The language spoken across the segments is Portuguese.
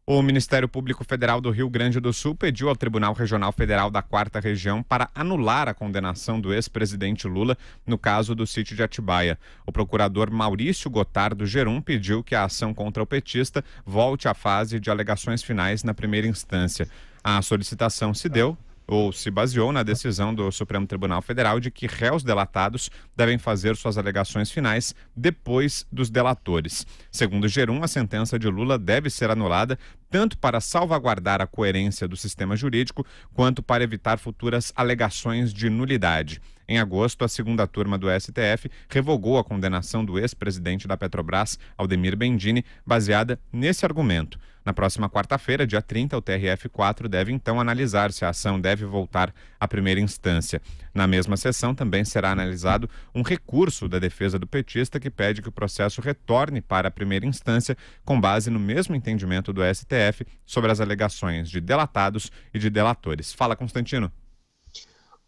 O Ministério Público Federal do Rio Grande do Sul pediu ao Tribunal Regional Federal da 4ª Região para anular a condenação do ex-presidente Lula no caso do sítio de Atibaia. O procurador Maurício Gotardo Gerum pediu que a ação contra o petista volte à fase de alegações finais na primeira instância. A solicitação se baseou na decisão do Supremo Tribunal Federal de que réus delatados devem fazer suas alegações finais depois dos delatores. Segundo Gerum, a sentença de Lula deve ser anulada tanto para salvaguardar a coerência do sistema jurídico quanto para evitar futuras alegações de nulidade. Em agosto, a segunda turma do STF revogou a condenação do ex-presidente da Petrobras, Aldemir Bendini, baseada nesse argumento. Na próxima quarta-feira, dia 30, o TRF4 deve então analisar se a ação deve voltar à primeira instância. Na mesma sessão, também será analisado um recurso da defesa do petista que pede que o processo retorne para a primeira instância com base no mesmo entendimento do STF sobre as alegações de delatados e de delatores. Fala, Constantino.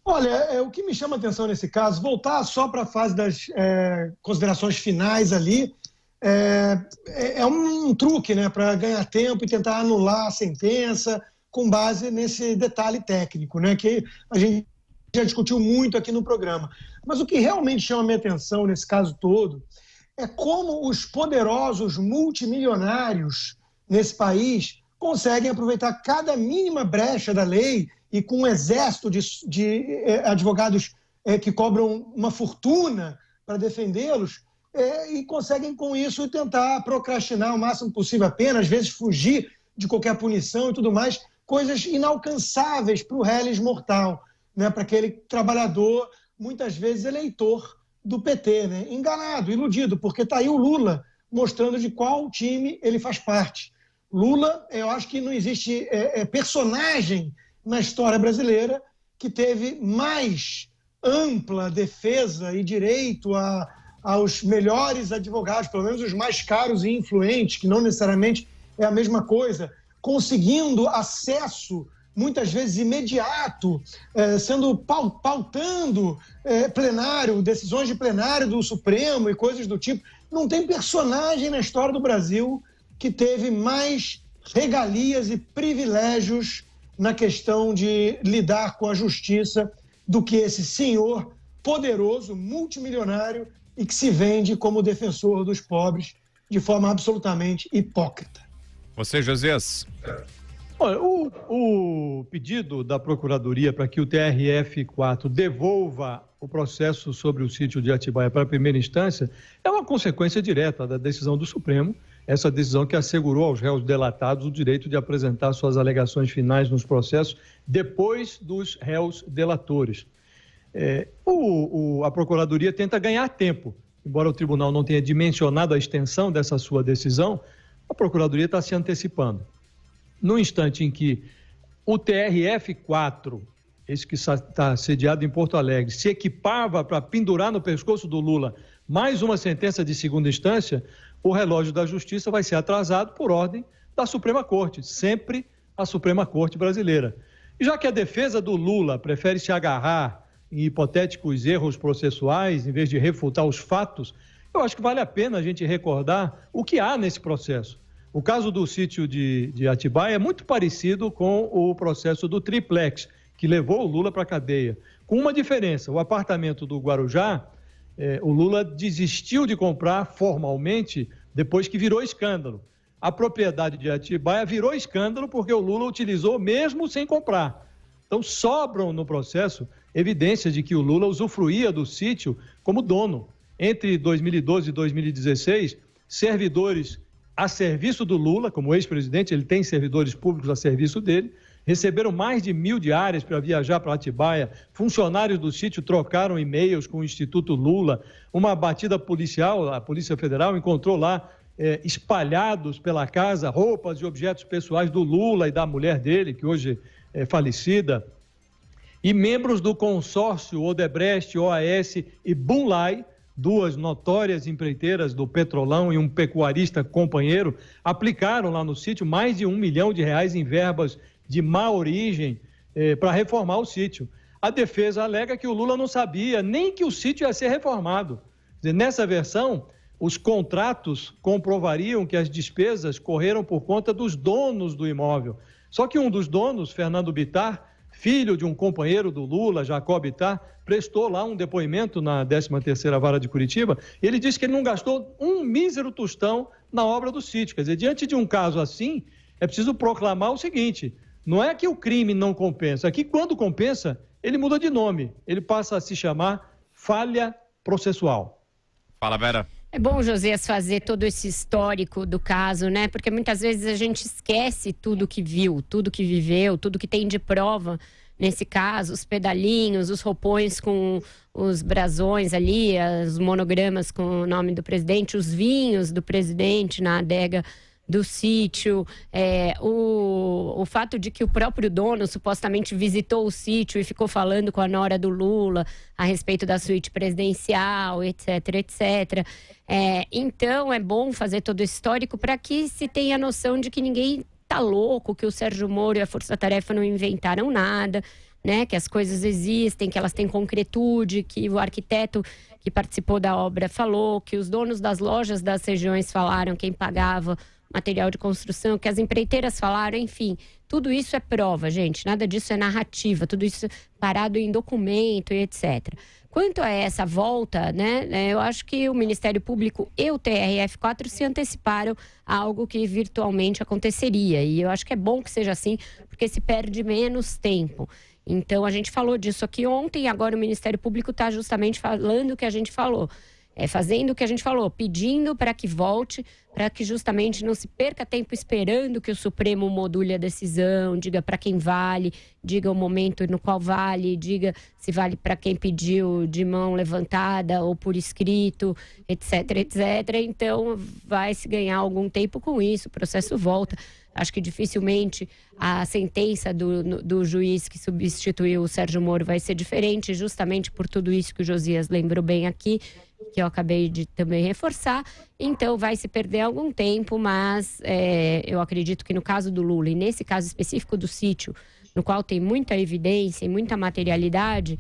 Olha, o que me chama a atenção nesse caso, voltar só para a fase das considerações finais ali, é um truque, né, para ganhar tempo e tentar anular a sentença com base nesse detalhe técnico, né, que a gente já discutiu muito aqui no programa. Mas o que realmente chama a minha atenção nesse caso todo é como os poderosos multimilionários nesse país conseguem aproveitar cada mínima brecha da lei e com um exército de advogados que cobram uma fortuna para defendê-los, e conseguem com isso tentar procrastinar o máximo possível a pena, às vezes fugir de qualquer punição e tudo mais, coisas inalcançáveis para o reles mortal, né? Para aquele trabalhador, muitas vezes eleitor do PT, né? Enganado, iludido, porque está aí o Lula mostrando de qual time ele faz parte. Lula, eu acho que não existe personagem na história brasileira que teve mais ampla defesa e direito aos melhores advogados, pelo menos os mais caros e influentes, que não necessariamente é a mesma coisa, conseguindo acesso, muitas vezes imediato, pautando plenário, decisões de plenário do Supremo e coisas do tipo. Não tem personagem na história do Brasil que teve mais regalias e privilégios na questão de lidar com a justiça do que esse senhor poderoso, multimilionário, e que se vende como defensor dos pobres de forma absolutamente hipócrita. Você, Josias? Olha, o pedido da Procuradoria para que o TRF4 devolva o processo sobre o sítio de Atibaia para a primeira instância é uma consequência direta da decisão do Supremo, essa decisão que assegurou aos réus delatados o direito de apresentar suas alegações finais nos processos depois dos réus delatores. A Procuradoria tenta ganhar tempo, embora o Tribunal não tenha dimensionado a extensão dessa sua decisão, a Procuradoria está se antecipando. No instante em que o TRF4, esse que está sediado em Porto Alegre, se equipava para pendurar no pescoço do Lula mais uma sentença de segunda instância, o relógio da Justiça vai ser atrasado por ordem da Suprema Corte, sempre a Suprema Corte brasileira. E já que a defesa do Lula prefere se agarrar em hipotéticos erros processuais, em vez de refutar os fatos, eu acho que vale a pena a gente recordar o que há nesse processo. O caso do sítio de Atibaia é muito parecido com o processo do triplex, que levou o Lula para a cadeia. Com uma diferença, o apartamento do Guarujá, o Lula desistiu de comprar formalmente depois que virou escândalo. A propriedade de Atibaia virou escândalo porque o Lula utilizou mesmo sem comprar. Então, sobram no processo evidências de que o Lula usufruía do sítio como dono. Entre 2012 e 2016, servidores a serviço do Lula, como ex-presidente, ele tem servidores públicos a serviço dele, receberam mais de 1.000 diárias para viajar para Atibaia, funcionários do sítio trocaram e-mails com o Instituto Lula, uma batida policial, a Polícia Federal encontrou lá espalhados pela casa roupas e objetos pessoais do Lula e da mulher dele, que hoje é falecida, e membros do consórcio Odebrecht, OAS e Bunlai, duas notórias empreiteiras do Petrolão e um pecuarista companheiro, aplicaram lá no sítio mais de R$1 milhão em verbas de má origem para reformar o sítio. A defesa alega que o Lula não sabia nem que o sítio ia ser reformado. Quer dizer, nessa versão, os contratos comprovariam que as despesas correram por conta dos donos do imóvel. Só que um dos donos, Fernando Bittar, filho de um companheiro do Lula, Jacó Bittar, prestou lá um depoimento na 13ª Vara de Curitiba, e ele disse que ele não gastou um mísero tostão na obra do sítio. Quer dizer, diante de um caso assim, é preciso proclamar o seguinte: não é que o crime não compensa, é que quando compensa, ele muda de nome, ele passa a se chamar falha processual. Fala, Vera. É bom, Josias, fazer todo esse histórico do caso, né? Porque muitas vezes a gente esquece tudo que viu, tudo que viveu, tudo que tem de prova nesse caso, os pedalinhos, os roupões com os brasões ali, os monogramas com o nome do presidente, os vinhos do presidente na adega do sítio, o fato de que o próprio dono supostamente visitou o sítio e ficou falando com a nora do Lula a respeito da suíte presidencial, etc, etc. Então, é bom fazer todo o histórico para que se tenha a noção de que ninguém tá louco, que o Sérgio Moro e a Força Tarefa não inventaram nada, né? Que as coisas existem, que elas têm concretude, que o arquiteto que participou da obra falou, que os donos das lojas das regiões falaram, quem pagava material de construção, que as empreiteiras falaram, enfim, tudo isso é prova, gente, nada disso é narrativa, tudo isso parado em documento e etc. Quanto a essa volta, né, eu acho que o Ministério Público e o TRF4 se anteciparam a algo que virtualmente aconteceria, e eu acho que é bom que seja assim, porque se perde menos tempo. Então, a gente falou disso aqui ontem, agora o Ministério Público está justamente falando o que a gente falou. Fazendo o que a gente falou, pedindo para que volte, para que justamente não se perca tempo esperando que o Supremo module a decisão, diga para quem vale, diga o momento no qual vale, diga se vale para quem pediu de mão levantada ou por escrito, etc, etc. Então, vai se ganhar algum tempo com isso, o processo volta. Acho que dificilmente a sentença do juiz que substituiu o Sérgio Moro vai ser diferente, justamente por tudo isso que o Josias lembrou bem aqui, que eu acabei de também reforçar. Então, vai se perder algum tempo, mas eu acredito que no caso do Lula, e nesse caso específico do sítio, no qual tem muita evidência e muita materialidade,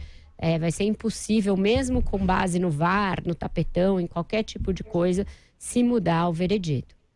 vai ser impossível, mesmo com base no VAR, no tapetão, em qualquer tipo de coisa, se mudar o veredito.